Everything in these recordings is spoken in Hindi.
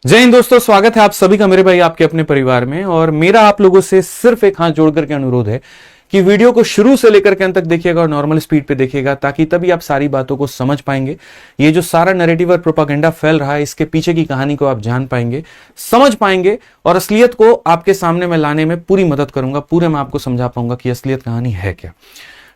जय हिंद दोस्तों, स्वागत है आप सभी का मेरे भाई आपके अपने परिवार में। और मेरा आप लोगों से सिर्फ एक हाथ जोड़ करके अनुरोध है कि वीडियो को शुरू से लेकर के अंत तक देखिएगा और नॉर्मल स्पीड पे देखिएगा, ताकि तभी आप सारी बातों को समझ पाएंगे। ये जो सारा नैरेटिव और प्रोपागेंडा फैल रहा है, इसके पीछे की कहानी को आप जान पाएंगे, समझ पाएंगे और असलियत को आपके सामने मैं लाने में पूरी मदद करूंगा। पूरे मैं आपको समझा पाऊंगा कि असलियत कहानी है क्या।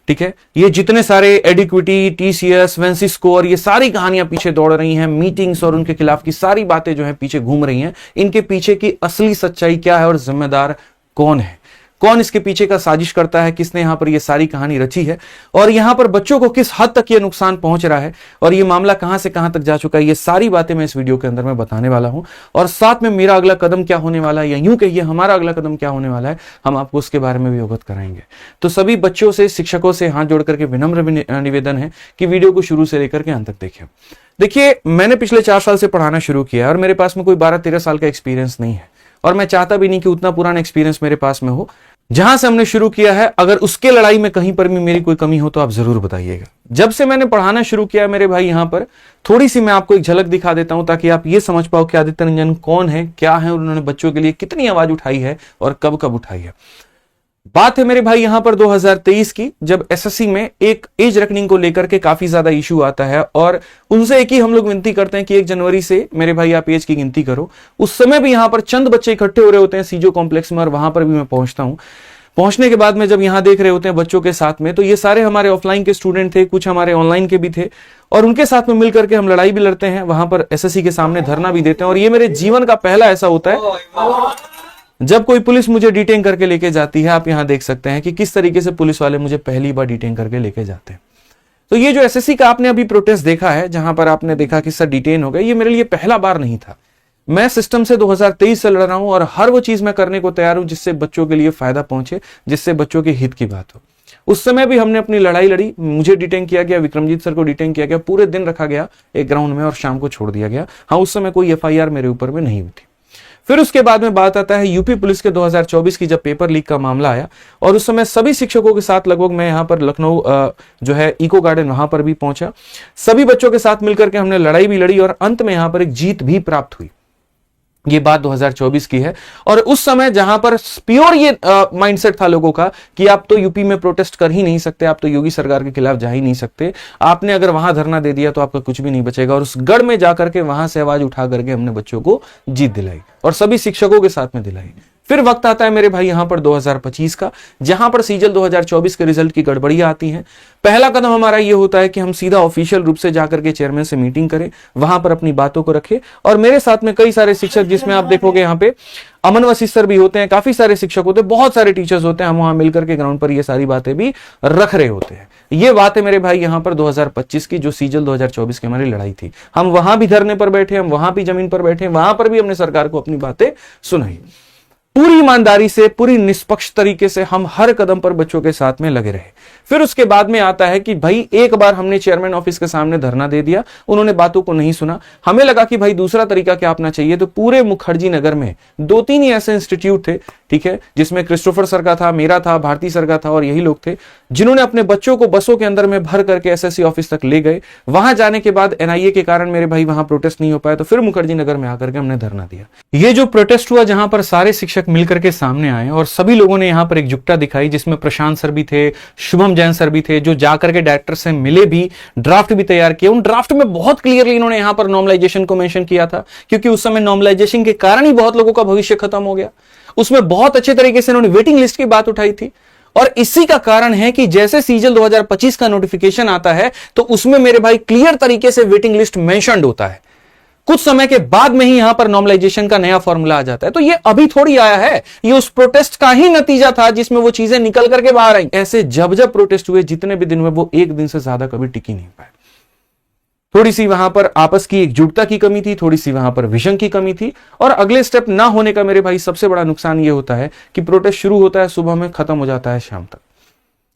ठीक है, ये जितने सारे एडिक्विटी, टीसीएस, वेंसी स्कोर, ये सारी कहानियां पीछे दौड़ रही हैं, मीटिंग्स और उनके खिलाफ की सारी बातें जो है पीछे घूम रही हैं, इनके पीछे की असली सच्चाई क्या है और जिम्मेदार कौन है, कौन इसके पीछे का साजिश करता है, किसने यहां पर ये सारी कहानी रची है और यहां पर बच्चों को किस हद तक ये नुकसान पहुंच रहा है और ये मामला कहां से कहां तक जा चुका है, ये सारी बातें मैं इस वीडियो के अंदर मैं बताने वाला हूं। और साथ में मेरा अगला कदम क्या होने वाला है, या यूं कहिए हमारा अगला कदम क्या होने वाला है, हम आपको उसके बारे में भी अवगत कराएंगे। तो सभी बच्चों से, शिक्षकों से हाथ जोड़ करके विनम्र निवेदन है कि वीडियो को शुरू से लेकर के अंत तक देखें। देखिए, मैंने पिछले 4 साल से पढ़ाना शुरू किया और मेरे पास में कोई 12-13 साल का एक्सपीरियंस नहीं है और मैं चाहता भी नहीं कि उतना पुराना एक्सपीरियंस मेरे पास में हो। जहां से हमने शुरू किया है, अगर उसके लड़ाई में कहीं पर भी मेरी कोई कमी हो तो आप जरूर बताइएगा। जब से मैंने पढ़ाना शुरू किया मेरे भाई, यहां पर थोड़ी सी मैं आपको एक झलक दिखा देता हूं ताकि आप ये समझ पाओ कि आदित्य रंजन कौन है, क्या है, उन्होंने बच्चों के लिए कितनी आवाज उठाई है और कब कब उठाई है। बात है मेरे भाई यहां पर 2023 की, जब एसएससी में एक एज रेकनिंग को लेकर के काफी ज्यादा इशू आता है और उनसे एक ही हम लोग विनती करते हैं कि 1 जनवरी से मेरे भाई आप एज की गिनती करो। उस समय भी यहां पर चंद बच्चे इकट्ठे हो रहे होते हैं सीजो कॉम्प्लेक्स में और वहां पर भी मैं पहुंचता हूं। पहुंचने के बाद में जब यहां देख रहे होते हैं बच्चों के साथ में, तो ये सारे हमारे ऑफलाइन के स्टूडेंट थे, कुछ हमारे ऑनलाइन के भी थे और उनके साथ में मिलकर के हम लड़ाई भी लड़ते हैं, वहां पर एसएससी के सामने धरना भी देते हैं। और ये मेरे जीवन का पहला ऐसा होता है जब कोई पुलिस मुझे डिटेन करके लेके जाती है। आप यहां देख सकते हैं कि किस तरीके से पुलिस वाले मुझे पहली बार डिटेन करके लेके जाते हैं। तो ये जो एसएससी का आपने अभी प्रोटेस्ट देखा है, जहां पर आपने देखा कि सर डिटेन हो गए, ये मेरे लिए पहला बार नहीं था। मैं सिस्टम से 2023 से लड़ रहा हूं और हर वो चीज मैं करने को तैयार हूं जिससे बच्चों के लिए फायदा पहुंचे, जिससे बच्चों के हित की बात हो। उस समय भी हमने अपनी लड़ाई लड़ी, मुझे डिटेन किया गया, विक्रमजीत सर को डिटेन किया गया, पूरे दिन रखा गया एक ग्राउंड में और शाम को छोड़ दिया गया। हाँ, उस समय कोई एफआईआर मेरे ऊपर में नहीं हुई थी। फिर उसके बाद में बात आता है यूपी पुलिस के 2024 की, जब पेपर लीक का मामला आया और उस समय सभी शिक्षकों के साथ लगभग मैं यहां पर लखनऊ जो है इको गार्डन, वहां पर भी पहुंचा। सभी बच्चों के साथ मिलकर के हमने लड़ाई भी लड़ी और अंत में यहां पर एक जीत भी प्राप्त हुई। ये बात 2024 की है और उस समय जहां पर प्योर ये माइंडसेट था लोगों का कि आप तो यूपी में प्रोटेस्ट कर ही नहीं सकते, आप तो योगी सरकार के खिलाफ जा ही नहीं सकते, आपने अगर वहां धरना दे दिया तो आपका कुछ भी नहीं बचेगा। और उस गढ़ में जाकर के वहां से आवाज उठा करके हमने बच्चों को जीत दिलाई और सभी शिक्षकों के साथ में दिलाई। फिर वक्त आता है मेरे भाई यहां पर 2025 का, जहां पर सीजल 2024 के रिजल्ट की गड़बड़ियां आती हैं। पहला कदम हमारा यह होता है कि हम सीधा ऑफिशियल रूप से जाकर के चेयरमैन से मीटिंग करें, वहां पर अपनी बातों को रखें। और मेरे साथ में कई सारे शिक्षक, जिसमें आप देखोगे यहां पे अमन वसीफ सर भी होते हैं, काफी सारे शिक्षक होते हैं, बहुत सारे टीचर्स होते हैं, हम वहां मिलकर के ग्राउंड पर ये सारी बातें भी रख रहे होते हैं। ये बात है मेरे भाई यहां पर 2025 की, जो सीजल 2024 की हमारी लड़ाई थी। हम वहां भी धरने पर बैठे, हम वहां भी जमीन पर बैठे, वहां पर भी हमने सरकार को अपनी बातें सुनाई। पूरी ईमानदारी से, पूरी निष्पक्ष तरीके से हम हर कदम पर बच्चों के साथ में लगे रहे। फिर उसके बाद में आता है कि भाई एक बार हमने चेयरमैन ऑफिस के सामने धरना दे दिया, उन्होंने बातों को नहीं सुना। हमें लगा कि भाई दूसरा तरीका क्या अपना चाहिए, तो पूरे मुखर्जी नगर में 2-3 ही ऐसे इंस्टीट्यूट थे, ठीक है, जिसमें क्रिस्टोफर सर का था, मेरा था, भारती सर का था और यही लोग थे जिन्होंने अपने बच्चों को बसों के अंदर में भर करके एसएससी ऑफिस तक ले गए। वहां जाने के बाद एनआईए के कारण मेरे भाई वहां प्रोटेस्ट नहीं हो पाया, तो फिर मुखर्जी नगर में आकर के हमने धरना दिया। ये जो प्रोटेस्ट हुआ, जहां पर सारे शिक्षक मिलकर के सामने आए और सभी लोगों ने यहां पर एकजुटता दिखाई, जिसमें प्रशांत सर भी थे, शुभम जैन सर भी थे, जो जाकर के डायरेक्टर से मिले भी, ड्राफ्ट भी तैयार किए। उन ड्राफ्ट में बहुत क्लियरली इन्होंने यहां पर नॉर्मलाइजेशन को मेंशन किया था, क्योंकि उस समय नॉर्मलाइजेशन के कारण ही बहुत लोगों का भविष्य खत्म हो गया। उसमें बहुत अच्छे तरीके से इन्होंने वेटिंग लिस्ट की बात उठाई थी और इसी का कारण है कि जैसे सीजल 2025 का नोटिफिकेशन आता है तो उसमें मेरे भाई क्लियर तरीके से वेटिंग लिस्ट मेंशन्ड होता है। कुछ समय के बाद में ही यहां पर नॉर्मलाइजेशन का नया फॉर्मूला आ जाता है। तो ये अभी थोड़ी आया है, ये उस प्रोटेस्ट का ही नतीजा था जिसमें वो चीजें निकल करके बाहर आई। ऐसे जब जब प्रोटेस्ट हुए, जितने भी दिन हुए, वो एक दिन से ज्यादा कभी टिकी नहीं पाए। थोड़ी सी वहां पर आपस की एकजुटता की कमी थी, थोड़ी सी वहां पर विजन की कमी थी और अगले स्टेप ना होने का मेरे भाई सबसे बड़ा नुकसान यह होता है कि प्रोटेस्ट शुरू होता है सुबह में, खत्म हो जाता है शाम तक।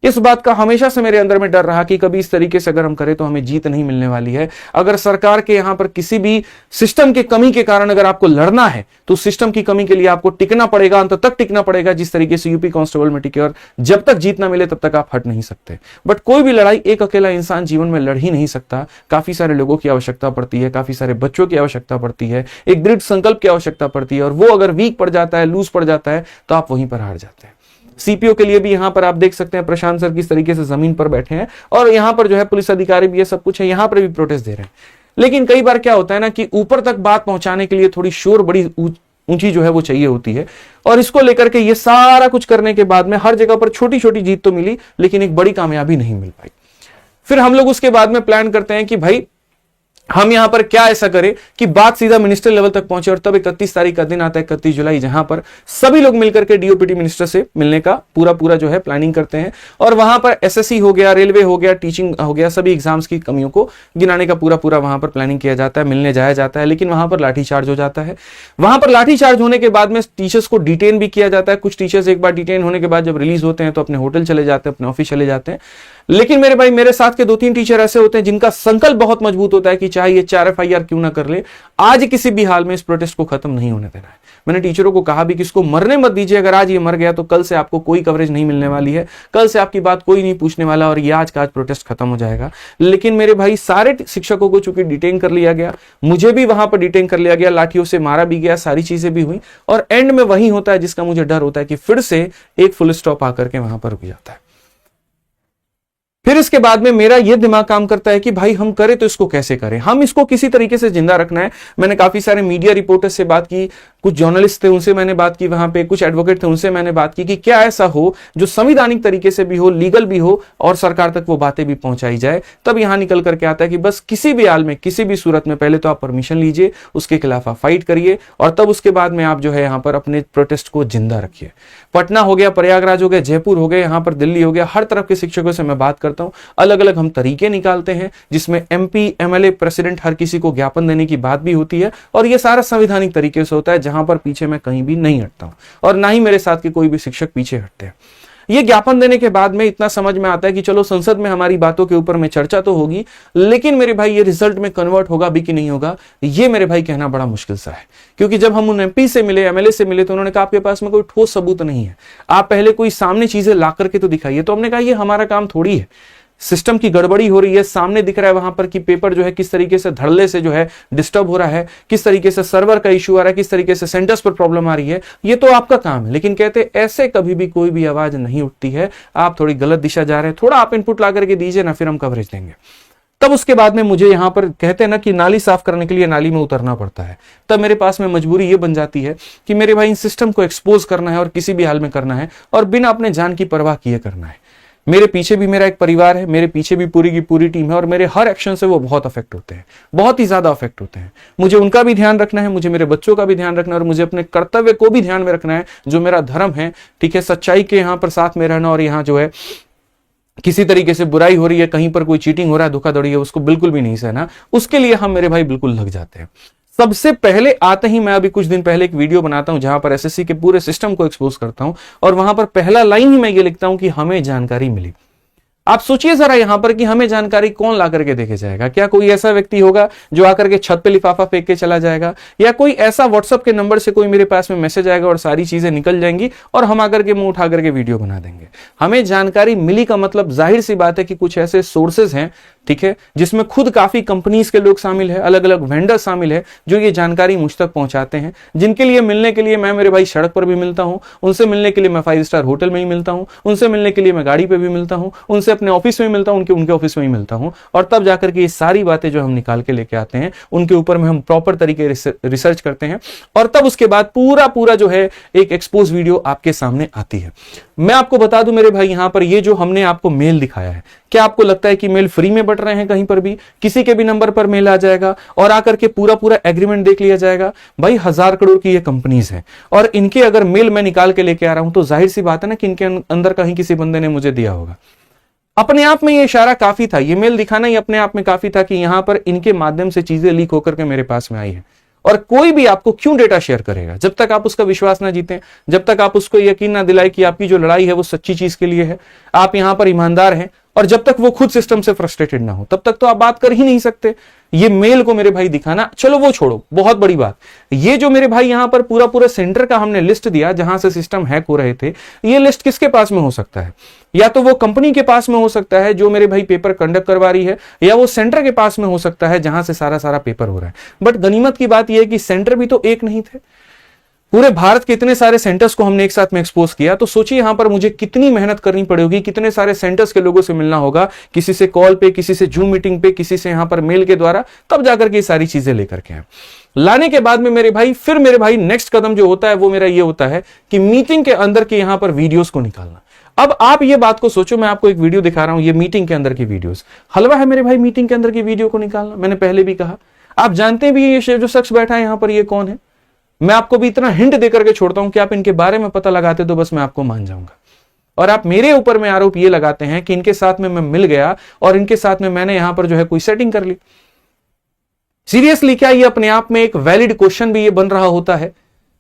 इस बात का हमेशा से मेरे अंदर में डर रहा कि कभी इस तरीके से अगर हम करें तो हमें जीत नहीं मिलने वाली है। अगर सरकार के यहां पर किसी भी सिस्टम के कमी के कारण अगर आपको लड़ना है तो सिस्टम की कमी के लिए आपको टिकना पड़ेगा, अंत तक टिकना पड़ेगा, जिस तरीके से यूपी कांस्टेबल में टिके, और जब तक जीत ना मिले तब तक आप हट नहीं सकते। बट कोई भी लड़ाई एक अकेला इंसान जीवन में लड़ ही नहीं सकता, काफी सारे लोगों की आवश्यकता पड़ती है, काफी सारे बच्चों की आवश्यकता पड़ती है, एक दृढ़ संकल्प की आवश्यकता पड़ती है, और वो अगर वीक पड़ जाता है, लूज पड़ जाता है, तो आप वहीं पर हार जाते हैं। सीपीओ के लिए भी यहां पर आप देख सकते हैं प्रशांत सर किस तरीके से जमीन पर बैठे हैं, और यहां पर जो है पुलिस अधिकारी भी है, सब कुछ है, यहां पर भी प्रोटेस्ट दे रहे हैं। लेकिन कई बार क्या होता है ना कि ऊपर तक बात पहुंचाने के लिए थोड़ी शोर बड़ी ऊंची जो है वो चाहिए होती है, और इसको लेकर के ये सारा कुछ करने के बाद में हर जगह पर छोटी छोटी जीत तो मिली, लेकिन एक बड़ी कामयाबी नहीं मिल पाई। फिर हम लोग उसके बाद में प्लान करते हैं कि भाई हम यहां पर क्या ऐसा करें कि बात सीधा मिनिस्टर लेवल तक पहुंचे, और तब 31 तारीख का दिन आता है, 31 जुलाई, जहां पर सभी लोग मिलकर के डीओपीटी मिनिस्टर से मिलने का पूरा जो है प्लानिंग करते हैं, और वहां पर एसएससी हो गया, रेलवे हो गया, टीचिंग हो गया, सभी एग्जाम्स की कमियों को गिनाने का पूरा वहां पर प्लानिंग किया जाता है, मिलने जाया जाता है। लेकिन वहां पर लाठीचार्ज हो जाता है। वहां पर लाठीचार्ज होने के बाद में टीचर्स को डिटेन भी किया जाता है। कुछ टीचर्स एक बार डिटेन होने के बाद जब रिलीज होते हैं तो अपने होटल चले जाते हैं, अपने ऑफिस चले जाते हैं। लेकिन मेरे भाई, मेरे साथ के 2-3 टीचर ऐसे होते हैं जिनका संकल्प बहुत मजबूत होता है कि चाहे ये 4 FIR क्यों ना कर ले, आज किसी भी हाल में इस प्रोटेस्ट को खत्म नहीं होने देना है। मैंने टीचरों को कहा भी कि इसको मरने मत दीजिए, अगर आज ये मर गया तो कल से आपको कोई कवरेज नहीं मिलने वाली है, कल से आपकी बात कोई नहीं पूछने वाला, और ये आज का आज प्रोटेस्ट खत्म हो जाएगा। लेकिन मेरे भाई, सारे शिक्षकों को चूंकि डिटेन कर लिया गया, मुझे भी वहां पर डिटेन कर लिया गया, लाठियों से मारा भी गया, सारी चीजें भी हुई, और एंड में वही होता है जिसका मुझे डर होता है कि फिर से एक फुल स्टॉप आकर के वहां पर रुक जाता है। फिर इसके बाद में मेरा यह दिमाग काम करता है कि भाई हम करें तो इसको कैसे करें, हम इसको किसी तरीके से जिंदा रखना है। मैंने काफी सारे मीडिया रिपोर्टर्स से बात की, कुछ जर्नलिस्ट थे उनसे मैंने बात की, वहां पे कुछ एडवोकेट थे उनसे मैंने बात की कि क्या ऐसा हो जो संवैधानिक तरीके से भी हो, लीगल भी हो, और सरकार तक वो बातें भी पहुंचाई जाए। तब यहां निकल करके आता है कि बस किसी भी हाल में, किसी भी सूरत में पहले तो आप परमिशन लीजिए, उसके खिलाफ आप फाइट करिए, और तब उसके बाद में आप जो है यहां पर अपने प्रोटेस्ट को जिंदा रखिए। पटना हो गया, प्रयागराज हो गया, जयपुर हो गया, यहां पर दिल्ली हो गया, हर तरफ के शिक्षकों से मैं बात करता हूं, अलग अलग हम तरीके निकालते हैं, जिसमें MP, MLA, प्रेसिडेंट हर किसी को ज्ञापन देने की बात भी होती है, और यह सारा संवैधानिक तरीके से होता है, जहां पर पीछे मैं कहीं भी नहीं हटता हूं, और ना ही मेरे साथ के कोई भी शिक्षक पीछे हटते हैं। ये ज्ञापन देने के बाद में इतना समझ में आता है कि चलो संसद में हमारी बातों के ऊपर में चर्चा तो होगी, लेकिन मेरे भाई ये रिजल्ट में कन्वर्ट होगा भी कि नहीं होगा, ये मेरे भाई कहना बड़ा मुश्किल सा है। क्योंकि जब हम उन MP से मिले, MLA से मिले, तो उन्होंने कहा आपके पास में कोई ठोस सबूत नहीं है, आप पहले कोई सामने चीजें ला करके तो दिखाइए। तो हमने कहा ये हमारा काम थोड़ी है, सिस्टम की गड़बड़ी हो रही है, सामने दिख रहा है वहां पर कि पेपर जो है किस तरीके से धड़ल्ले से जो है डिस्टर्ब हो रहा है, किस तरीके से सर्वर का इश्यू आ रहा है, किस तरीके से सेंटर्स पर प्रॉब्लम आ रही है, ये तो आपका काम है। लेकिन कहते ऐसे कभी भी कोई भी आवाज नहीं उठती है, आप थोड़ी गलत दिशा जा रहे हैं, थोड़ा आप इनपुट ला करके दीजिए ना, फिर हम कवरेज देंगे। तब उसके बाद में मुझे यहां पर कहते हैं ना कि नाली साफ करने के लिए नाली में उतरना पड़ता है। तब मेरे पास में मजबूरी ये बन जाती है कि मेरे भाई इन सिस्टम को एक्सपोज करना है, और किसी भी हाल में करना है, और बिना अपने जान की परवाह किए करना है। मेरे पीछे भी मेरा एक परिवार है, मेरे पीछे भी पूरी की पूरी टीम है, और मेरे हर एक्शन से वो बहुत अफेक्ट होते हैं, बहुत ही ज्यादा अफेक्ट होते हैं। मुझे उनका भी ध्यान रखना है, मुझे मेरे बच्चों का भी ध्यान रखना है, और मुझे अपने कर्तव्य को भी ध्यान में रखना है, जो मेरा धर्म है, ठीक है, सच्चाई के यहां पर साथ में रहना। और यहां जो है किसी तरीके से बुराई हो रही है, कहीं पर कोई चीटिंग हो रहा है, धोखाधड़ी है, उसको बिल्कुल भी नहीं सहना। उसके लिए हम मेरे भाई बिल्कुल लग जाते हैं। सबसे पहले आते ही मैं अभी कुछ दिन पहले एक वीडियो बनाता हूं जहां पर SSC के पूरे सिस्टम को एक्सपोज करता हूं, और वहां पर पहला लाइन ही मैं ये लिखता हूं कि हमें जानकारी मिली। आप सोचिए जरा यहां पर कि हमें जानकारी कौन ला करके देके जाएगा? क्या कोई ऐसा व्यक्ति होगा जो आकर के छत पे लिफाफा फेंक के चला जाएगा, या कोई ऐसा व्हाट्सएप के नंबर से कोई मेरे पास में मैसेज आएगा और सारी चीजें निकल जाएंगी और हम आकर के मुंह उठा करके वीडियो बना देंगे? हमें जानकारी मिली का मतलब जाहिर सी बात है कि कुछ ऐसे सोर्सेज हैं, ठीक है, जिसमें खुद काफी कंपनीज के लोग शामिल है, अलग अलग वेंडर शामिल है, जो ये जानकारी मुझ तक पहुंचाते हैं, जिनके लिए मिलने के लिए मैं मेरे भाई सड़क पर भी मिलता हूं, उनसे मिलने के लिए मैं 5 स्टार होटल में ही मिलता हूं, उनसे मिलने के लिए मैं गाड़ी पे भी मिलता हूं, उनसे अपने ऑफिस में मिलता हूं, उनके ऑफिस में ही मिलता हूं, और तब जाकर के ये सारी बातें जो हम निकाल के लेके आते हैं उनके ऊपर में हम प्रॉपर तरीके रिसर्च करते हैं, और तब उसके बाद पूरा जो है एक एक्सपोज वीडियो आपके सामने आती है। मैं आपको बता दूं मेरे भाई, यहां पर ये जो हमने आपको मेल दिखाया है, क्या आपको लगता है कि मेल फ्री में बट रहे हैं? कहीं पर भी किसी के भी नंबर पर मेल आ जाएगा और आकर के पूरा एग्रीमेंट देख लिया जाएगा? भाई 1000 करोड़ की ये कंपनीज हैं, और इनके अगर मेल मैं निकाल के लेके आ रहा हूं तो जाहिर सी बात है ना कि इनके अंदर कहीं किसी बंदे ने मुझे दिया होगा। अपने आप में ये इशारा काफी था, ये मेल दिखाना ही अपने आप में काफी था कि यहां पर इनके माध्यम से चीजें लीक होकर के मेरे पास में आई है। और कोई भी आपको क्यों डेटा शेयर करेगा? जब तक आप उसका विश्वास ना जीतें, जब तक आप उसको यकीन ना दिलाए कि आपकी जो लड़ाई है वो सच्ची चीज के लिए है, आप यहां पर ईमानदार हैं, और जब तक वो खुद सिस्टम से फ्रस्ट्रेटेड ना हो, तब तक तो आप बात कर ही नहीं सकते। ये मेल को मेरे भाई दिखाना, चलो वो छोड़ो, बहुत बड़ी बात। ये जो मेरे भाई यहां पर पूरा पूरा सेंटर का हमने लिस्ट दिया जहां से सिस्टम हैक हो रहे थे, ये लिस्ट किसके पास में हो सकता है? या तो वो कंपनी के पास में हो सकता है जो मेरे भाई पेपर कंडक्ट करवा रही है, या वो सेंटर के पास में हो सकता है जहां से सारा पेपर हो रहा है। बट गनीमत की बात यह है कि सेंटर भी तो एक नहीं थे, पूरे भारत के इतने सारे सेंटर्स को हमने एक साथ में एक्सपोज किया। तो सोचिए यहां पर मुझे कितनी मेहनत करनी पड़ेगी, कितने सारे सेंटर्स के लोगों से मिलना होगा, किसी से कॉल पे, किसी से जूम मीटिंग पे, किसी से यहां पर मेल के द्वारा, तब जाकर के सारी चीजें लेकर के आए। लाने के बाद में मेरे भाई, फिर मेरे भाई नेक्स्ट कदम जो होता है वो मेरा ये होता है कि मीटिंग के अंदर के यहां पर वीडियोस को निकालना। अब आप ये बात को सोचो, मैं आपको एक वीडियो दिखा रहा हूं, ये मीटिंग के अंदर की वीडियोस। हलवा है मेरे भाई मीटिंग के अंदर की वीडियो को निकालना। मैंने पहले भी कहा, आप जानते भी ये जो शख्स बैठा है यहां पर, ये कौन है? मैं आपको भी इतना हिंट देकर के छोड़ता हूं कि आप इनके बारे में पता लगाते तो बस मैं आपको मान जाऊंगा। और आप मेरे ऊपर में आरोप ये लगाते हैं कि इनके साथ में मैं मिल गया और इनके साथ में मैंने यहां पर जो है कोई सेटिंग कर ली। सीरियसली क्या ये अपने आप में एक वैलिड क्वेश्चन भी ये बन रहा होता है?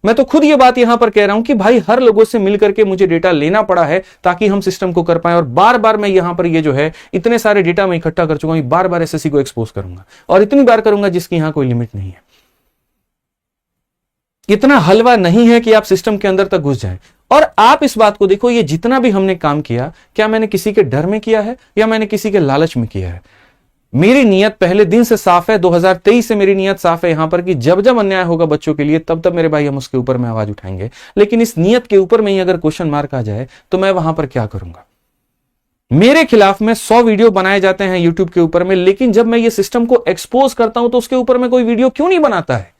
मैं तो खुद ये बात यहां पर कह रहा हूं कि भाई हर लोगों से मिलकर के मुझे डेटा लेना पड़ा है ताकि हम सिस्टम को कर पाए, और बार बार मैं यहां पर ये जो है इतने सारे डेटा मैं इकट्ठा कर चुका हूं, बार बार एसएससी को एक्सपोज करूंगा, और इतनी बार करूंगा जिसकी यहां कोई लिमिट नहीं है। इतना हलवा नहीं है कि आप सिस्टम के अंदर तक घुस जाएं। और आप इस बात को देखो, ये जितना भी हमने काम किया, क्या मैंने किसी के डर में किया है या मैंने किसी के लालच में किया है? मेरी नीयत पहले दिन से साफ है, 2023 से मेरी नीयत साफ है यहां पर कि जब जब अन्याय होगा बच्चों के लिए, तब तब मेरे भाई हम उसके ऊपर में आवाज उठाएंगे। लेकिन इस नीयत के ऊपर में ही अगर क्वेश्चन मार्क आ जाए तो मैं वहां पर क्या करूंगा? मेरे खिलाफ में 100 वीडियो बनाए जाते हैं यूट्यूब के ऊपर में, लेकिन जब मैं ये सिस्टम को एक्सपोज करता हूं तो उसके ऊपर में कोई वीडियो क्यों नहीं बनाता है?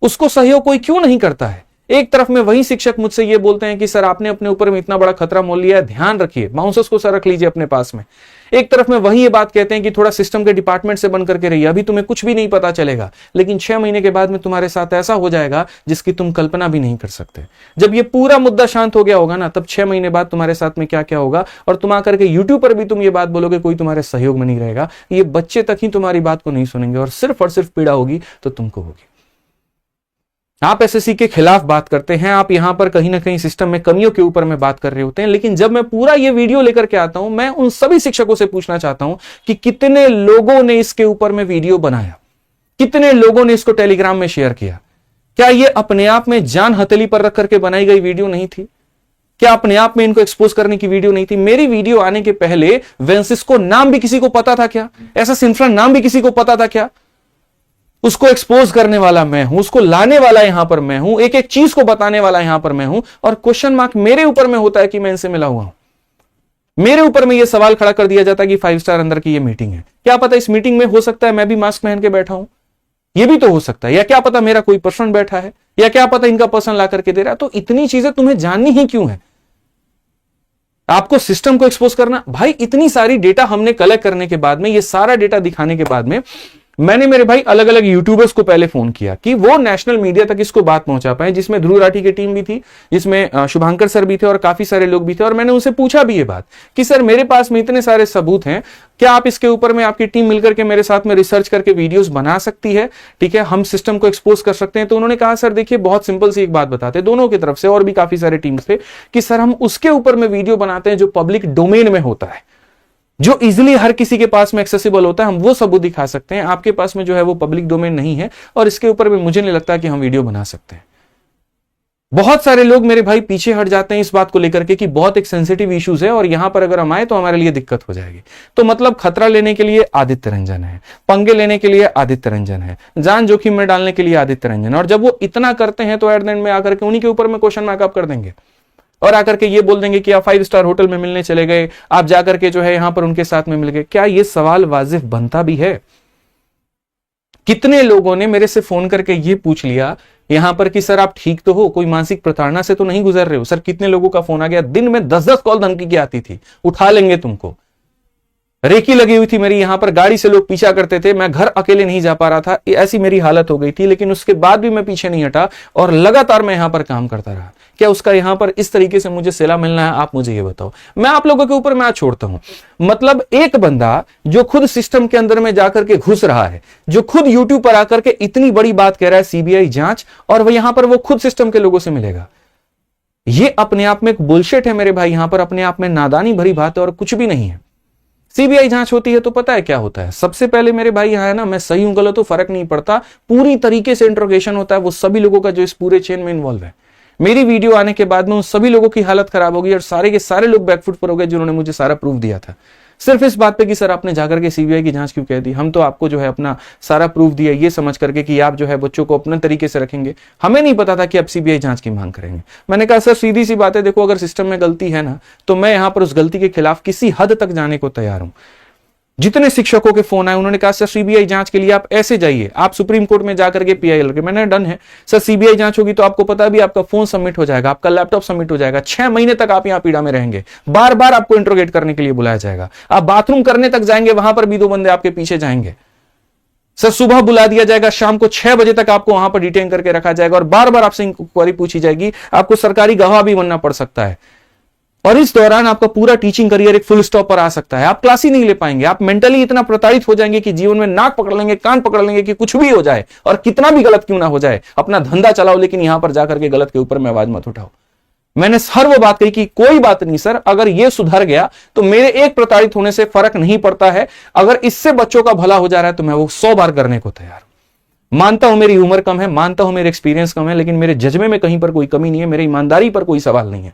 उसको सहयोग कोई क्यों नहीं करता है? एक तरफ में वही शिक्षक मुझसे ये बोलते हैं कि सर आपने अपने ऊपर में इतना बड़ा खतरा मोल लिया है, ध्यान रखिए, बाउंसर्स को सर रख लीजिए अपने पास में। एक तरफ में वही ये बात कहते हैं कि थोड़ा सिस्टम के डिपार्टमेंट से बन करके रहिए, अभी तुम्हें कुछ भी नहीं पता चलेगा, लेकिन 6 महीने के बाद में तुम्हारे साथ ऐसा हो जाएगा जिसकी तुम कल्पना भी नहीं कर सकते। जब ये पूरा मुद्दा शांत हो गया होगा ना, तब 6 महीने बाद तुम्हारे साथ में क्या क्या होगा, और तुम आकर के यूट्यूब पर भी तुम ये बात बोलोगे, कोई तुम्हारे सहयोग में नहीं रहेगा। ये बच्चे तक ही तुम्हारी बात को नहीं सुनेंगे और सिर्फ पीड़ा होगी तो तुमको होगी। आप एसएससी के खिलाफ बात करते हैं, आप यहां पर कहीं ना कहीं सिस्टम में कमियों के ऊपर में बात कर रहे होते हैं, लेकिन जब मैं पूरा ये वीडियो लेकर के आता हूं, मैं उन सभी शिक्षकों से पूछना चाहता हूं कि कितने लोगों ने इसके ऊपर में वीडियो बनाया, कितने लोगों ने इसको टेलीग्राम में शेयर किया? क्या ये अपने आप में जान हथेली पर रख करके बनाई गई वीडियो नहीं थी? क्या अपने आप में इनको एक्सपोज करने की वीडियो नहीं थी? मेरी वीडियो आने के पहले वेंसिस्को नाम भी किसी को पता था क्या? ऐसा सिंफ्रा नाम भी किसी को पता था क्या? उसको एक्सपोज करने वाला मैं हूं, उसको लाने वाला यहां पर मैं हूं, एक एक चीज को बताने वाला यहां पर मैं हूं, और क्वेश्चन मार्क मेरे ऊपर में होता है कि मैं इनसे मिला हुआ हूं। मेरे ऊपर में यह सवाल खड़ा कर दिया जाता है कि 5 स्टार अंदर की यह मीटिंग है। क्या पता इस मीटिंग में हो सकता है मैं भी मास्क पहन के बैठा हूं, यह भी तो हो सकता है, या क्या पता मेरा कोई पर्सन बैठा है, या क्या पता इनका पर्सन ला करके दे रहा है। तो इतनी चीजें तुम्हें जाननी ही क्यों है? आपको सिस्टम को एक्सपोज करना, भाई इतनी सारी डेटा हमने कलेक्ट करने के बाद में, ये सारा डेटा दिखाने के बाद में, मैंने मेरे भाई अलग अलग यूट्यूबर्स को पहले फोन किया कि वो नेशनल मीडिया तक इसको बात पहुंचा पाए, जिसमें ध्रुव राठी की टीम भी थी, जिसमें शुभांकर सर भी थे और काफी सारे लोग भी थे। और मैंने उनसे पूछा भी ये बात कि सर मेरे पास में इतने सारे सबूत हैं, क्या आप इसके ऊपर में आपकी टीम मिलकर के मेरे साथ में रिसर्च करके वीडियोस बना सकती है? ठीक है, हम सिस्टम को एक्सपोज कर सकते हैं। तो उन्होंने कहा सर देखिए बहुत सिंपल सी एक बात बताते, दोनों की तरफ से और भी काफी सारे टीम्स थे, कि सर हम उसके ऊपर में वीडियो बनाते हैं जो पब्लिक डोमेन में होता है, जो इजिली हर किसी के पास में एक्सेसिबल होता है, हम वो सबूत दिखा सकते हैं। आपके पास में जो है वो पब्लिक डोमेन नहीं है, और इसके ऊपर में मुझे नहीं लगता कि हम वीडियो बना सकते हैं। बहुत सारे लोग मेरे भाई पीछे हट जाते हैं इस बात को लेकर के कि बहुत एक सेंसिटिव इश्यूज है और यहां पर अगर हम आए तो हमारे लिए दिक्कत हो जाएगी। तो मतलब खतरा लेने के लिए आदित्य रंजन है, पंगे लेने के लिए आदित्य रंजन है, जान जोखिम में डालने के लिए आदित्य रंजन है। और जब वो इतना करते हैं तो एट द एंड में आकर के उन्हीं के ऊपर में क्वेश्चन मार्क अप कर देंगे और आकर के ये बोल देंगे कि आप 5 स्टार होटल में मिलने चले गए, आप जाकर के जो है यहां पर उनके साथ में मिल गए। क्या ये सवाल वाजिब बनता भी है? कितने लोगों ने मेरे से फोन करके ये पूछ लिया यहां पर कि सर आप ठीक तो हो, कोई मानसिक प्रताड़ना से तो नहीं गुजर रहे हो? सर कितने लोगों का फोन आ गया, दिन में 10-10 कॉल धमकी की आती थी, उठा लेंगे तुमको। रेकी लगी हुई थी मेरी, यहां पर गाड़ी से लोग पीछा करते थे, मैं घर अकेले नहीं जा पा रहा था, ऐसी मेरी हालत हो गई थी। लेकिन उसके बाद भी मैं पीछे नहीं हटा और लगातार मैं यहां पर काम करता रहा क्या उसका यहां पर इस तरीके से मुझे सिला मिलना है? आप मुझे ये बताओ। मैं आप लोगों के ऊपर मैं छोड़ता हूं। मतलब एक बंदा जो खुद सिस्टम के अंदर में जाकर के घुस रहा है, जो खुद यूट्यूब पर आकर के इतनी बड़ी बात कह रहा है सीबीआई जांच, और वो यहां पर वो खुद सिस्टम के लोगों से मिलेगा, ये अपने आप में एक बुलशिट है मेरे भाई। यहां पर अपने आप में नादानी भरी बात है और कुछ भी नहीं है। सीबीआई जांच होती है तो पता है क्या होता है? सबसे पहले मेरे भाई यहां है ना, मैं सही हूं गलत हूं फर्क नहीं पड़ता, पूरी तरीके से इंट्रोगेशन होता है वो सभी लोगों का जो इस पूरे चेन में इन्वॉल्व है। मेरी वीडियो आने के बाद में उन सभी लोगों की हालत खराब होगी और सारे के सारे लोग बैकफुट पर हो गए जिन्होंने मुझे सारा प्रूफ दिया था, सिर्फ इस बात पे कि सर आपने जाकर के सीबीआई की जांच क्यों कह दी। हम तो आपको जो है अपना सारा प्रूफ दिया ये समझ करके कि आप जो है बच्चों को अपने तरीके से रखेंगे, हमें नहीं पता था कि आप सीबीआई जांच की मांग करेंगे। मैंने कहा सर सीधी सी बात है, देखो अगर सिस्टम में गलती है ना तो मैं यहां पर उस गलती के खिलाफ किसी हद तक जाने को तैयार हूं। जितने शिक्षकों के फोन आए उन्होंने कहा सर सीबीआई जांच के लिए आप ऐसे जाइए, आप सुप्रीम कोर्ट में जाकर के पीआई लगे। मैंने डन है सर, सीबीआई जांच होगी तो आपको पता भी आपका फोन सबमिट हो जाएगा, आपका लैपटॉप सबमिट हो जाएगा, 6 महीने तक आप यहां पीड़ा में रहेंगे, बार बार आपको इंट्रोगेट करने के लिए बुलाया जाएगा, आप बाथरूम करने तक जाएंगे वहां पर भी 2 बंदे आपके पीछे जाएंगे। सर सुबह बुला दिया जाएगा, शाम को 6 बजे तक आपको वहां पर डिटेन करके रखा जाएगा और बार बार आपसे इंक्वायरी पूछी जाएगी, आपको सरकारी गवाह भी बनना पड़ सकता है और इस दौरान आपका पूरा टीचिंग करियर एक फुल स्टॉप पर आ सकता है। आप क्लास ही नहीं ले पाएंगे, आप मेंटली इतना प्रताड़ित हो जाएंगे कि जीवन में नाक पकड़ लेंगे, कान पकड़ लेंगे कि कुछ भी हो जाए और कितना भी गलत क्यों ना हो जाए, अपना धंधा चलाओ, लेकिन यहां पर जाकर के गलत के ऊपर में आवाज मत उठाओ। मैंने हर वो बात कही कि कोई बात नहीं सर, अगर ये सुधर गया तो मेरे एक प्रताड़ित होने से फर्क नहीं पड़ता है, अगर इससे बच्चों का भला हो जा रहा है तो मैं वो 100 बार करने को तैयार हूं। मानता हूं मेरी उम्र कम है, मानता हूं मेरे एक्सपीरियंस कम है, लेकिन मेरे जज्बे में कहीं पर कोई कमी नहीं है, मेरी ईमानदारी पर कोई सवाल नहीं है।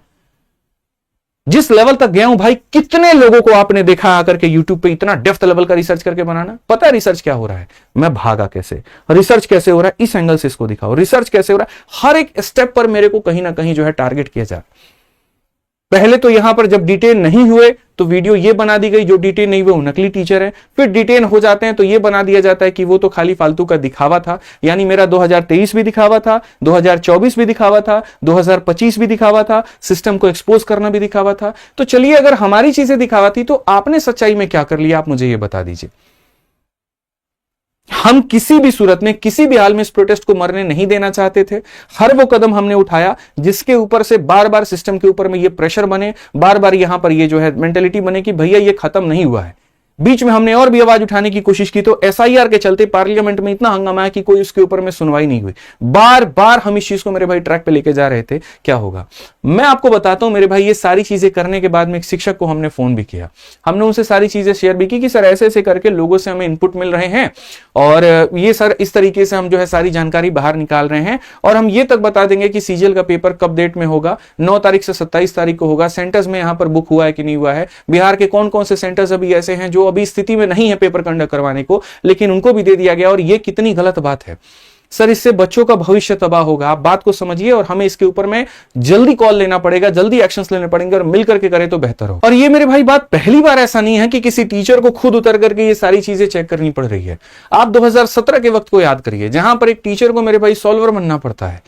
जिस लेवल तक गया हूं भाई, कितने लोगों को आपने देखा आकर के यूट्यूब पे इतना डेप्थ लेवल का रिसर्च करके बनाना। पता है रिसर्च क्या हो रहा है, मैं भागा कैसे, रिसर्च कैसे हो रहा है, इस एंगल से इसको दिखाओ, रिसर्च कैसे हो रहा है, हर एक स्टेप पर मेरे को कहीं ना कहीं जो है टारगेट किया जा। पहले तो यहां पर जब डिटेन नहीं हुए तो वीडियो ये बना दी गई, जो डिटेन नहीं हुए वो नकली टीचर है। फिर डिटेन हो जाते हैं तो ये बना दिया जाता है कि वो तो खाली फालतू का दिखावा था। यानी मेरा 2023 भी दिखावा था, 2024 भी दिखावा था, 2025 भी दिखावा था, सिस्टम को एक्सपोज करना भी दिखावा था। तो चलिए अगर हमारी चीजें दिखावा थी तो आपने सच्चाई में क्या कर लिया, आप मुझे ये बता दीजिए। हम किसी भी सूरत में किसी भी हाल में इस प्रोटेस्ट को मरने नहीं देना चाहते थे। हर वो कदम हमने उठाया जिसके ऊपर से बार बार सिस्टम के ऊपर में ये प्रेशर बने, बार बार यहां पर ये जो है मेंटेलिटी बने कि भैया ये खत्म नहीं हुआ है। बीच में हमने और भी आवाज उठाने की कोशिश की तो एसआईआर के चलते पार्लियामेंट में इतना हंगामा है कि कोई उसके ऊपर में सुनवाई नहीं हुई। बार बार हम इस चीज को मेरे भाई ट्रैक पे लेके जा रहे थे, क्या होगा। मैं आपको बताता हूं मेरे भाई, ये सारी चीजें करने के बाद में एक शिक्षक को हमने फोन भी किया, हमने उनसे सारी चीजें शेयर भी की कि सर ऐसे ऐसे करके लोगों से हमें इनपुट मिल रहे हैं और ये सर इस तरीके से हम जो है सारी जानकारी बाहर निकाल रहे हैं और हम ये तक बता देंगे कि सीजीएल का पेपर कब डेट में होगा, 9 तारीख से 27 तारीख को होगा। सेंटर्स में यहां पर बुक हुआ है कि नहीं हुआ है, बिहार के कौन कौन से सेंटर्स अभी ऐसे हैं जो अभी स्थिति में नहीं है पेपर कंडक्ट करवाने को, लेकिन उनको भी दे दिया गया। और ये कितनी गलत बात है सर, इससे बच्चों का भविष्य तबाह होगा। आप बात को समझिए और हमें इसके ऊपर में जल्दी कॉल लेना पड़ेगा, जल्दी एक्शंस लेने पड़ेंगे और मिलकर के करें तो बेहतर हो। और ये मेरे भाई बात पहली बार ऐसा नहीं है कि किसी टीचर को खुद उतर करके ये सारी चीजें चेक करनी पड़ रही है। आप 2017 के वक्त को याद करिए, जहां पर एक टीचर को मेरे भाई सॉल्वर बनना पड़ता है,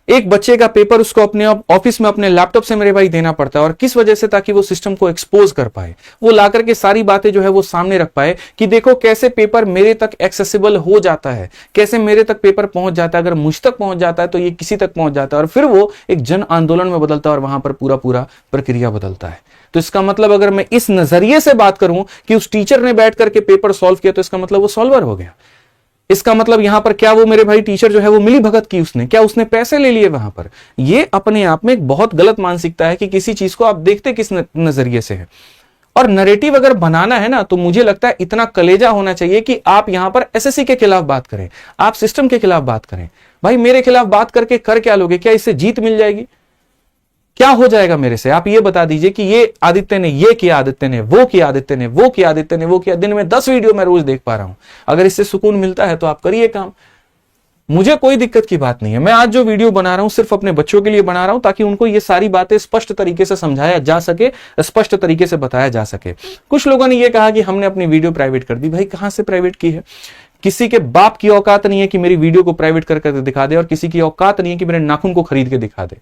एक बच्चे का पेपर उसको अपने ऑफिस में अपने लैपटॉप से मेरे भाई देना पड़ता है। और किस वजह से, ताकि वो सिस्टम को एक्सपोज कर पाए, वो ला करके सारी बातें जो है वो सामने रख पाए कि देखो कैसे पेपर मेरे तक एक्सेसिबल हो जाता है, कैसे मेरे तक पेपर पहुंच जाता है, अगर मुझ तक पहुंच जाता है तो ये किसी तक पहुंच जाता है और फिर वो एक जन आंदोलन में बदलता है और वहां पर पूरा पूरा प्रक्रिया बदलता है। तो इसका मतलब अगर मैं इस नजरिए से बात करूं कि उस टीचर ने बैठ करके पेपर सॉल्व किया तो इसका मतलब वो सॉल्वर हो गया। इसका मतलब यहां पर क्या वो मेरे भाई टीचर जो है वो मिली भगत की उसने, क्या उसने पैसे ले लिए वहां पर? ये अपने आप में एक बहुत गलत मानसिकता है कि किसी चीज को आप देखते किस नजरिए से है। और नैरेटिव अगर बनाना है ना तो मुझे लगता है इतना कलेजा होना चाहिए कि आप यहां पर एसएससी के खिलाफ बात करें, आप सिस्टम के खिलाफ बात करें। भाई मेरे खिलाफ बात करके कर क्या लोगे? क्या इससे जीत मिल जाएगी? क्या हो जाएगा मेरे से? आप ये बता दीजिए कि ये आदित्य ने ये किया, आदित्य ने वो किया, आदित्य ने वो किया, आदित्य ने वो किया। दिन में 10 वीडियो मैं रोज देख पा रहा हूं। अगर इससे सुकून मिलता है तो आप करिए काम, मुझे कोई दिक्कत की बात नहीं है। मैं आज जो वीडियो बना रहा हूं सिर्फ अपने बच्चों के लिए बना रहा हूं ताकि उनको ये सारी बातें स्पष्ट तरीके से समझाया जा सके, स्पष्ट तरीके से बताया जा सके। कुछ लोगों ने ये कहा कि हमने अपनी वीडियो प्राइवेट कर दी। भाई कहां से प्राइवेट की है? किसी के बाप की औकात नहीं है कि मेरी वीडियो को प्राइवेट करके दिखा दे और किसी की औकात नहीं है कि मेरे नाखून को खरीद के दिखा दे।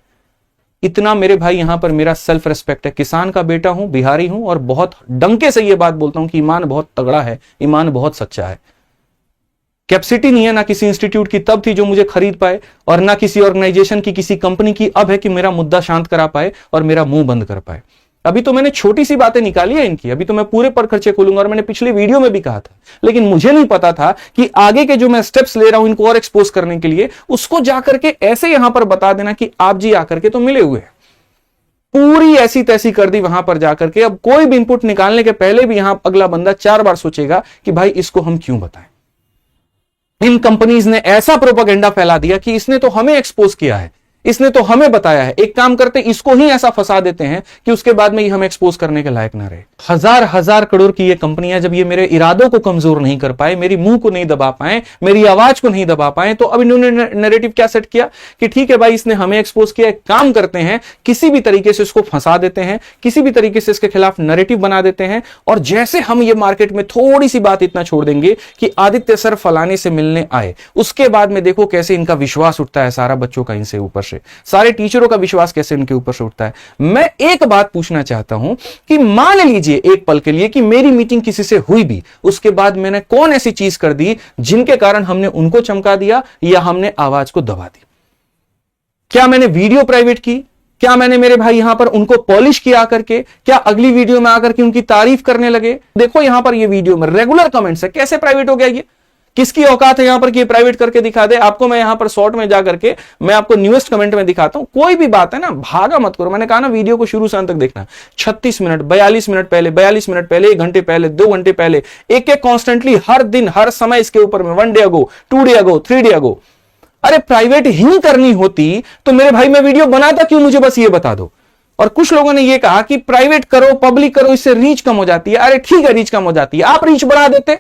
इतना मेरे भाई यहां पर मेरा सेल्फ रेस्पेक्ट है। किसान का बेटा हूं, बिहारी हूं और बहुत डंके से यह बात बोलता हूं कि ईमान बहुत तगड़ा है, ईमान बहुत सच्चा है। कैपेसिटी नहीं है ना किसी इंस्टीट्यूट की तब थी जो मुझे खरीद पाए, और ना किसी ऑर्गेनाइजेशन की, किसी कंपनी की अब है कि मेरा मुद्दा शांत करा पाए और मेरा मुंह बंद कर पाए। अभी तो मैंने छोटी सी बातें निकाली है इनकी, अभी तो मैं पूरे पर खर्चे खोलूंगा, और मैंने पिछली वीडियो में भी कहा था, लेकिन मुझे नहीं पता था कि आगे के जो मैं स्टेप्स ले रहा हूं इनको और एक्सपोज करने के लिए, उसको जाकर के ऐसे यहां पर बता देना कि आप जी आकर के तो मिले हुए हैं। पूरी ऐसी तैसी कर दी वहां पर जाकर के। अब कोई भी इनपुट निकालने के पहले भी यहां अगला बंदा 4 बार सोचेगा कि भाई इसको हम क्यों बताएं। इन कंपनीज ने ऐसा प्रोपेगेंडा फैला दिया कि इसने तो हमें एक्सपोज किया है, इसने तो हमें बताया है, एक काम करते इसको ही ऐसा फंसा देते हैं कि उसके बाद में ये हमें एक्सपोज करने के लायक ना रहे। हजार हजार करोड़ की ये कंपनियां जब ये मेरे इरादों को कमजोर नहीं कर पाए, मेरी मुंह को नहीं दबा पाए, मेरी आवाज को नहीं दबा पाए, तो अब इन्होंने नैरेटिव क्या सेट किया कि ठीक है भाई इसने हमें एक्सपोज किया, एक काम करते हैं किसी भी तरीके से इसको फंसा देते हैं, किसी भी तरीके से इसके खिलाफ नैरेटिव बना देते हैं, और जैसे हम ये मार्केट में थोड़ी सी बात इतना छोड़ देंगे कि आदित्य सर फलाने से मिलने आए, उसके बाद में देखो कैसे इनका विश्वास उठता है सारा बच्चों का इनसे ऊपर से, सारे टीचरों का विश्वास कैसे इनके ऊपर से उठता है। मैं एक बात पूछना चाहता हूं कि मान लीजिए एक पल के लिए कि मेरी मीटिंग किसी से हुई भी, उसके बाद मैंने कौन ऐसी चीज कर दी जिनके कारण हमने उनको चमका दिया या हमने आवाज को दबा दी? क्या मैंने वीडियो प्राइवेट की? क्या मैंने मेरे भाई यहां पर उनको पॉलिश किया करके? क्या अगली वीडियो में आकर के उनकी तारीफ करने लगे? देखो यहां पर ये वीडियो में रेगुलर कमेंट्स है, कैसे प्राइवेट हो गया ये? किसकी औकात है यहां पर कि प्राइवेट करके दिखा दे? आपको मैं यहां पर शॉर्ट में जाकर के मैं आपको न्यूएस्ट कमेंट में दिखाता हूं। कोई भी बात है ना, भागा मत करो। मैंने कहा ना वीडियो को शुरू से अंत तक देखना। 36 मिनट, 42 मिनट पहले, 42 मिनट पहले, 1 घंटे पहले, 2 घंटे पहले, एक एक कॉन्स्टेंटली हर दिन हर समय इसके ऊपर में 1 डे अगो, 2 डे अगो, 3 डे अगो। अरे प्राइवेट ही करनी होती तो मेरे भाई मैं वीडियो बनाता क्यों? मुझे बस ये बता दो। और कुछ लोगों ने ये कहा कि प्राइवेट करो, पब्लिक करो, इससे रीच कम हो जाती है। अरे ठीक है, रीच कम हो जाती है, आप रीच बढ़ा देते,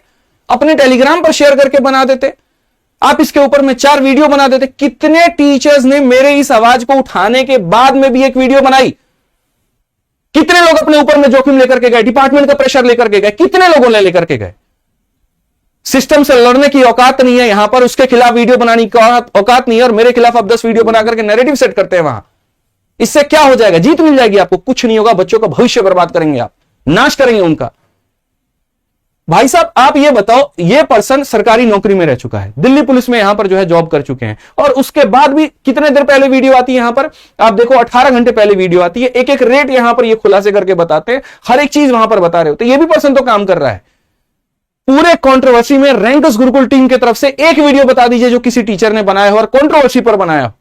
अपने टेलीग्राम पर शेयर करके बना देते, आप इसके ऊपर में 4 वीडियो बना देते। कितने टीचर्स ने मेरे इस आवाज को उठाने के बाद में भी एक वीडियो बनाई? कितने लोग अपने ऊपर में जोखिम लेकर के गए, डिपार्टमेंट का प्रेशर लेकर के गए? कितने लोगों ने लेकर के गए? सिस्टम से लड़ने की औकात नहीं है यहां पर, उसके खिलाफ वीडियो बनाने की औकात नहीं है, और मेरे खिलाफ आप 10 वीडियो बनाकर के नैरेटिव सेट करते हैं वहां। इससे क्या हो जाएगा? जीत मिल जाएगी आपको? कुछ नहीं होगा। बच्चों का भविष्य बर्बाद करेंगे आप, नाश करेंगे उनका। भाई साहब आप ये बताओ, ये पर्सन सरकारी नौकरी में रह चुका है, दिल्ली पुलिस में यहां पर जो है जॉब कर चुके हैं, और उसके बाद भी कितने देर पहले वीडियो आती है यहां पर? आप देखो 18 घंटे पहले वीडियो आती है, एक एक रेट यहां पर ये खुलासे करके बताते हैं, हर एक चीज वहां पर बता रहे होते। ये भी पर्सन तो काम कर रहा है। पूरे कंट्रोवर्सी में रैंकस गुरुकुल टीम की तरफ से एक वीडियो बता दीजिए जो किसी टीचर ने बनाया हो और कंट्रोवर्सी पर बनाया हो,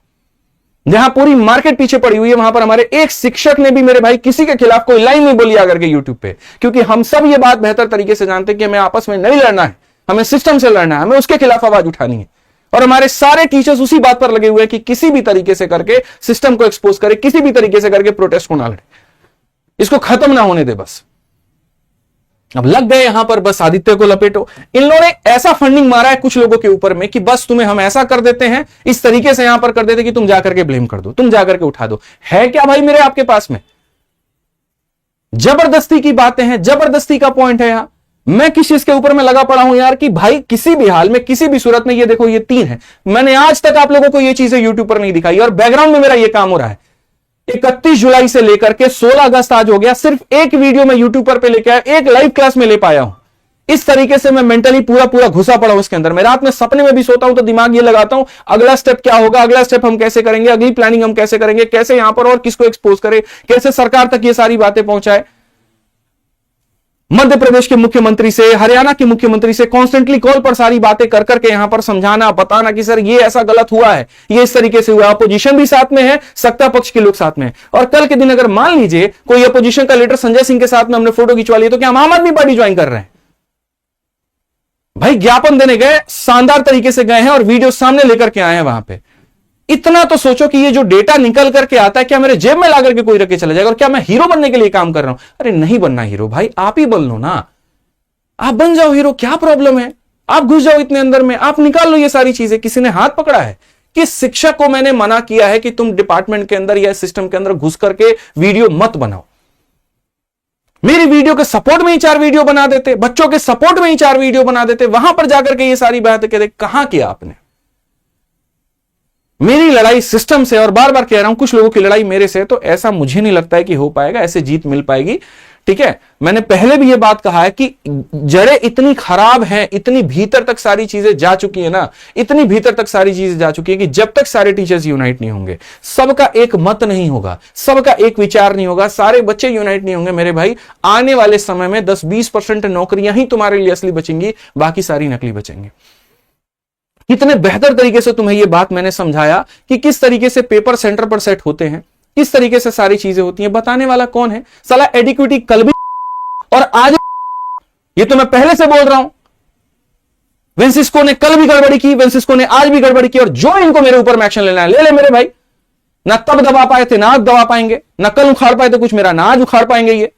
जहां पूरी मार्केट पीछे पड़ी हुई है। वहां पर हमारे एक शिक्षक ने भी मेरे भाई किसी के खिलाफ कोई लाइन नहीं बोली आकर के यूट्यूब पे, क्योंकि हम सब ये बात बेहतर तरीके से जानते हैं कि हमें आपस में नहीं लड़ना है, हमें सिस्टम से लड़ना है, हमें उसके खिलाफ आवाज उठानी है। और हमारे सारे टीचर्स उसी बात पर लगे हुए हैं कि किसी भी तरीके से करके सिस्टम को एक्सपोज करे, किसी भी तरीके से करके प्रोटेस्ट को ना लड़े, इसको खत्म ना होने दे। बस अब लग गए यहां पर, बस आदित्य को लपेटो। इन लोगों ने ऐसा फंडिंग मारा है कुछ लोगों के ऊपर में कि बस तुम्हें हम ऐसा कर देते हैं, इस तरीके से यहां पर कर देते कि तुम जाकर के ब्लेम कर दो, तुम जाकर के उठा दो। है क्या भाई मेरे आपके पास में? जबरदस्ती की बातें हैं, जबरदस्ती का पॉइंट है यहां। मैं किस चीज के ऊपर में लगा पड़ा हूं यार कि भाई किसी भी हाल में, किसी भी सूरत में, ये देखो ये 3 है, मैंने आज तक आप लोगों को ये चीजें यूट्यूब पर नहीं दिखाई, और बैकग्राउंड में मेरा ये काम हो रहा है। 31 जुलाई से लेकर के 16 अगस्त आज हो गया, सिर्फ एक वीडियो में यूट्यूबर पे लेके आया, एक लाइव क्लास में ले पाया हूं। इस तरीके से मैं मेंटली पूरा घुसा पड़ा हूं इसके अंदर। मैं रात में सपने में भी सोता हूं तो दिमाग ये लगाता हूं अगला स्टेप क्या होगा, अगला स्टेप हम कैसे करेंगे, अगली प्लानिंग हम कैसे करेंगे, कैसे यहां पर और किसको एक्सपोज करें, कैसे सरकार तक ये सारी बातें पहुंचाए। मध्य प्रदेश के मुख्यमंत्री से, हरियाणा के मुख्यमंत्री से कॉन्स्टेंटली कॉल पर सारी बातें कर करके यहां पर समझाना, बताना कि सर ये ऐसा गलत हुआ है, ये इस तरीके से हुआ। अपोजिशन भी साथ में है, सत्ता पक्ष के लोग साथ में है। और कल के दिन अगर मान लीजिए कोई अपोजिशन का लीडर संजय सिंह के साथ में हमने फोटो खिंचवा ली, तो क्या हम आम आदमी पार्टी ज्वाइन कर रहे हैं? भाई ज्ञापन देने गए, शानदार तरीके से गए हैं और वीडियो सामने लेकर के आए हैं वहां पे। इतना तो सोचो कि ये जो डेटा निकल करके आता है, क्या मेरे जेब में ला करके कोई रख के चला जाएगा? और क्या मैं हीरो बनने के लिए काम कर रहा हूं? अरे नहीं बनना हीरो भाई, आप ही बन लो ना, आप बन जाओ हीरो, क्या प्रॉब्लम है? आप घुस जाओ इतने अंदर में, आप निकाल लो ये सारी चीजें। किसी ने हाथ पकड़ा है? किस शिक्षक को मैंने मना किया है कि तुम डिपार्टमेंट के अंदर या सिस्टम के अंदर घुस करके वीडियो मत बनाओ? मेरी वीडियो के सपोर्ट में ही 4 वीडियो बना देते, बच्चों के सपोर्ट में ही 4 वीडियो बना देते, वहां पर जाकर के ये सारी बातें कहते। कहां किया आपने? मेरी लड़ाई सिस्टम से, और बार बार कह रहा हूं कुछ लोगों की लड़ाई मेरे से, तो ऐसा मुझे नहीं लगता है कि हो पाएगा, ऐसे जीत मिल पाएगी। ठीक है, मैंने पहले भी यह बात कहा है कि जड़ें इतनी खराब हैं, इतनी भीतर तक सारी चीजें जा चुकी है ना, इतनी भीतर तक सारी चीजें जा चुकी है कि जब तक सारे टीचर्स यूनाइट नहीं होंगे, सबका एक मत नहीं होगा, सबका एक विचार नहीं होगा, सारे बच्चे यूनाइट नहीं होंगे मेरे भाई, आने वाले समय में 10-20% नौकरियां ही तुम्हारे लिए असली बचेंगी, बाकी सारी नकली बचेंगे। कितने बेहतर तरीके से तुम्हें यह बात मैंने समझाया कि किस तरीके से पेपर सेंटर पर सेट होते हैं, किस तरीके से सारी चीजें होती हैं। बताने वाला कौन है? साला एडिक्विटी कल भी और आज, ये तो मैं पहले से बोल रहा हूं। वेंसिस्को ने कल भी गड़बड़ी की, वेंसिस्को ने आज भी गड़बड़ी की, और जो इनको मेरे ऊपर में एक्शन लेना है ले ले मेरे भाई। ना तब दबा पाए थे, ना आज दबा पाएंगे, ना कल उखाड़ पाए थे कुछ मेरा, ना आज उखाड़ पाएंगे।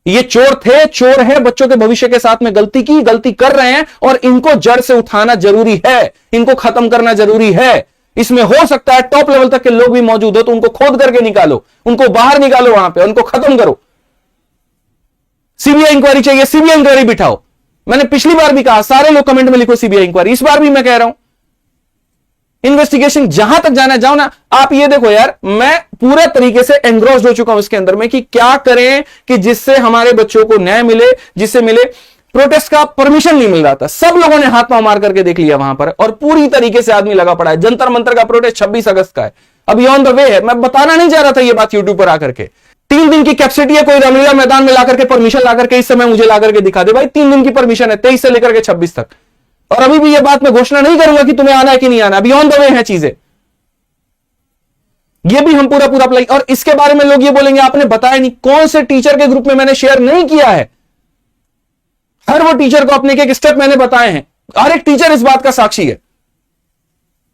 ये चोर थे, चोर है, बच्चों के भविष्य के साथ में गलती की, गलती कर रहे हैं, और इनको जड़ से उठाना जरूरी है, इनको खत्म करना जरूरी है। इसमें हो सकता है टॉप लेवल तक के लोग भी मौजूद हो, तो उनको खोद करके निकालो, उनको बाहर निकालो, वहां पे उनको खत्म करो। सीबीआई इंक्वायरी चाहिए, सीबीआई इंक्वायरी बिठाओ। मैंने पिछली बार भी कहा, सारे लोग कमेंट में लिखो सीबीआई इंक्वायरी, इस बार भी मैं कह रहा हूं इन्वेस्टिगेशन जहां तक जाना जाओ ना। आप ये देखो यार, मैं पूरे तरीके से एंग्रोस्ड हो चुका हूं इसके अंदर में कि क्या करें कि जिससे हमारे बच्चों को न्याय मिले, जिससे मिले। प्रोटेस्ट का परमिशन नहीं मिल रहा था, सब लोगों ने हाथ पांव मार करके देख लिया वहां पर, और पूरी तरीके से आदमी लगा पड़ा है। जंतर मंतर का प्रोटेस्ट 26 अगस्त का है, अभी ऑन द वे है। मैं बताना नहीं चाह रहा था ये बात यूट्यूब पर आकर के। 3 दिन की कैपेसिटी है, कोई रामलीला मैदान में लाकर के परमिशन लाकर के इस समय मुझे लाकर के दिखा दे भाई। 3 दिन की परमिशन है, 23 से लेकर के 26 तक। और अभी भी ये बात मैं घोषणा नहीं करूंगा कि तुम्हें आना है कि नहीं आना, अभी ऑन द वे है चीजें। ये भी हम पूरा अप्लाई, और इसके बारे में लोग ये बोलेंगे आपने बताया नहीं। कौन से टीचर के ग्रुप में मैंने शेयर नहीं किया है? हर वो टीचर को अपने एक स्टेप मैंने बताए हैं, हर एक टीचर इस बात का साक्षी है।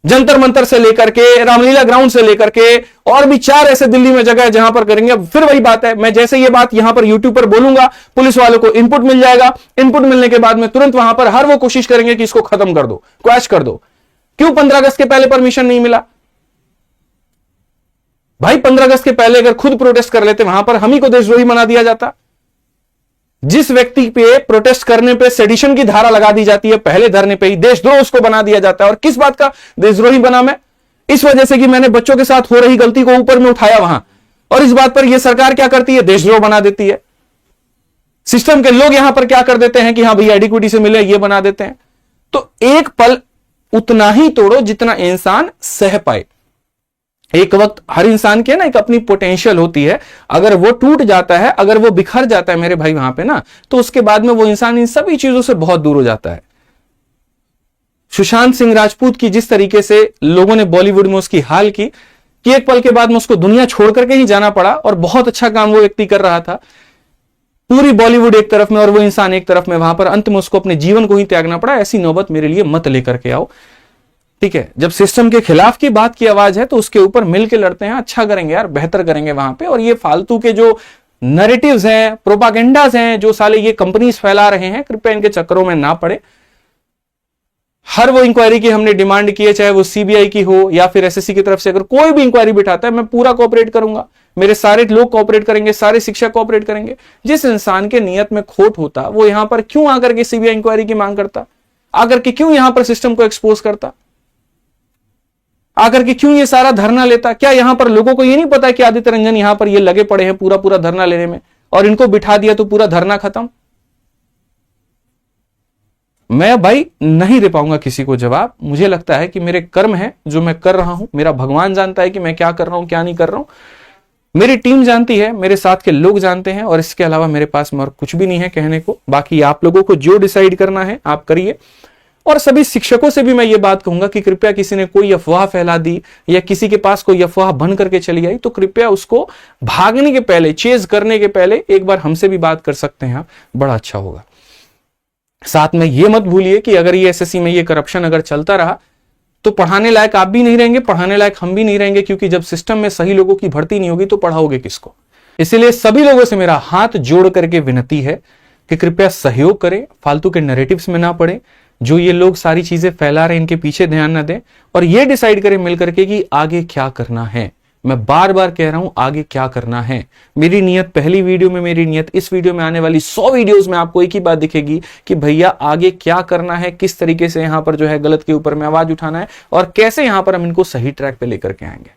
जंतर मंतर से लेकर के, रामलीला ग्राउंड से लेकर के, और भी 4 ऐसे दिल्ली में जगह है जहां पर करेंगे। अब फिर वही बात है, मैं जैसे ये बात यहां पर यूट्यूब पर बोलूंगा, पुलिस वालों को इनपुट मिल जाएगा। इनपुट मिलने के बाद में तुरंत वहां पर हर वो कोशिश करेंगे कि इसको खत्म कर दो, क्वैश कर दो। क्यों 15 अगस्त के पहले परमिशन नहीं मिला भाई? 15 अगस्त के पहले अगर खुद प्रोटेस्ट कर लेते, वहां पर हम ही को देशद्रोही बना दिया जाता। जिस व्यक्ति पे प्रोटेस्ट करने पे सेडिशन की धारा लगा दी जाती है, पहले धरने पे ही देशद्रोह उसको बना दिया जाता है। और किस बात का देशद्रोही बना मैं? इस वजह से कि मैंने बच्चों के साथ हो रही गलती को ऊपर में उठाया वहां, और इस बात पर यह सरकार क्या करती है? देशद्रोह बना देती है। सिस्टम के लोग यहां पर क्या कर देते हैं कि हाँ भैया एडिक्विटी से मिले, ये बना देते हैं। तो एक पल उतना ही तोड़ो जितना इंसान सह पाए। एक वक्त हर इंसान के ना एक अपनी पोटेंशियल होती है, अगर वो टूट जाता है, अगर वो बिखर जाता है मेरे भाई वहां पे ना, तो उसके बाद में वो इंसान इन सभी चीजों से बहुत दूर हो जाता है। सुशांत सिंह राजपूत की जिस तरीके से लोगों ने बॉलीवुड में उसकी हाल की कि एक पल के बाद में उसको दुनिया छोड़ करके ही जाना पड़ा, और बहुत अच्छा काम वो व्यक्ति कर रहा था। पूरी बॉलीवुड एक तरफ में और वो इंसान एक तरफ में, वहां पर अंत में उसको अपने जीवन को ही त्यागना पड़ा। ऐसी नौबत मेरे लिए मत लेकर के आओ, ठीक है? जब सिस्टम के खिलाफ की बात की आवाज है तो उसके ऊपर मिलकर लड़ते हैं, अच्छा करेंगे यार, बेहतर करेंगे वहां पे। और ये फालतू के जो नैरेटिव्स हैं, प्रोपागेंडास हैं, जो साले ये कंपनीज फैला रहे हैं, कृपया इनके चक्करों में ना पड़े। हर वो इंक्वायरी की हमने डिमांड की है, चाहे वो सीबीआई की हो या फिर एसएससी की तरफ से, अगर कोई भी इंक्वायरी बिठाता है मैं पूरा कोऑपरेट करूंगा, मेरे सारे लोग कोऑपरेट करेंगे, सारे शिक्षक कोऑपरेट करेंगे। जिस इंसान के नियत में खोट होता वो यहां पर क्यों आकर के सीबीआई इंक्वायरी की मांग करता? आकर के क्यों यहां पर सिस्टम को एक्सपोज करता? आकर के क्यों ये सारा धरना लेता? क्या यहां पर लोगों को ये नहीं पता कि आदित्य रंजन यहां पर ये लगे पड़े हैं पूरा धरना लेने में, और इनको बिठा दिया तो पूरा धरना खत्म? मैं भाई नहीं दे पाऊंगा किसी को जवाब। मुझे लगता है कि मेरे कर्म है जो मैं कर रहा हूं, मेरा भगवान जानता है कि मैं क्या कर रहा हूं, क्या नहीं कर रहा हूं, मेरी टीम जानती है, मेरे साथ के लोग जानते हैं, और इसके अलावा मेरे पास में और कुछ भी नहीं है कहने को। बाकी आप लोगों को जो डिसाइड करना है आप करिए। और सभी शिक्षकों से भी मैं ये बात कहूंगा कि कृपया किसी ने कोई अफवाह फैला दी या किसी के पास कोई अफवाह बन करके चली आई, तो कृपया उसको भागने के पहले, चेज करने के पहले एक बार हमसे भी बात कर सकते हैं आप, बड़ा अच्छा होगा। साथ में ये मत भूलिए कि अगर ये एसएससी में ये करप्शन अगर चलता रहा तो पढ़ाने लायक आप भी नहीं रहेंगे, पढ़ाने लायक हम भी नहीं रहेंगे, क्योंकि जब सिस्टम में सही लोगों की भर्ती नहीं होगी तो पढ़ाओगे किसको? इसीलिए सभी लोगों से मेरा हाथ जोड़ करके विनती है कि कृपया सहयोग करें, फालतू के नैरेटिव्स में ना पड़े, जो ये लोग सारी चीजें फैला रहे हैं इनके पीछे ध्यान ना दें, और ये डिसाइड करें मिलकर के कि आगे क्या करना है। मैं बार बार कह रहा हूं आगे क्या करना है। मेरी नियत पहली वीडियो में, मेरी नियत इस वीडियो में, आने वाली 100 वीडियोस में आपको एक ही बात दिखेगी कि भैया आगे क्या करना है, किस तरीके से यहां पर जो है गलत के ऊपर में आवाज उठाना है, और कैसे यहां पर हम इनको सही ट्रैक पे लेकर के आएंगे।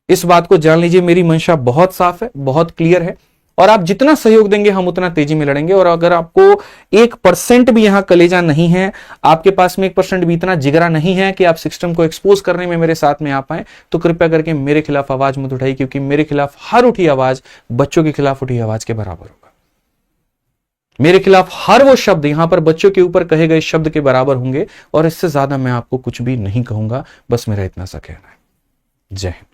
इस बात को जान लीजिए, मेरी मंशा बहुत साफ है, बहुत क्लियर है, और आप जितना सहयोग देंगे हम उतना तेजी में लड़ेंगे। और अगर आपको 1% भी यहां कलेजा नहीं है, आपके पास में 1% भी इतना जिगरा नहीं है कि आप सिस्टम को एक्सपोज करने में मेरे साथ में आ पाए, तो कृपया करके मेरे खिलाफ आवाज मत उठाइए, क्योंकि मेरे खिलाफ हर उठी आवाज बच्चों के खिलाफ उठी आवाज के बराबर होगा। मेरे खिलाफ हर वो शब्द यहां पर बच्चों के ऊपर कहे गए शब्द के बराबर होंगे, और इससे ज्यादा मैं आपको कुछ भी नहीं कहूंगा। बस मेरा इतना सा कहना है। जय हिंद।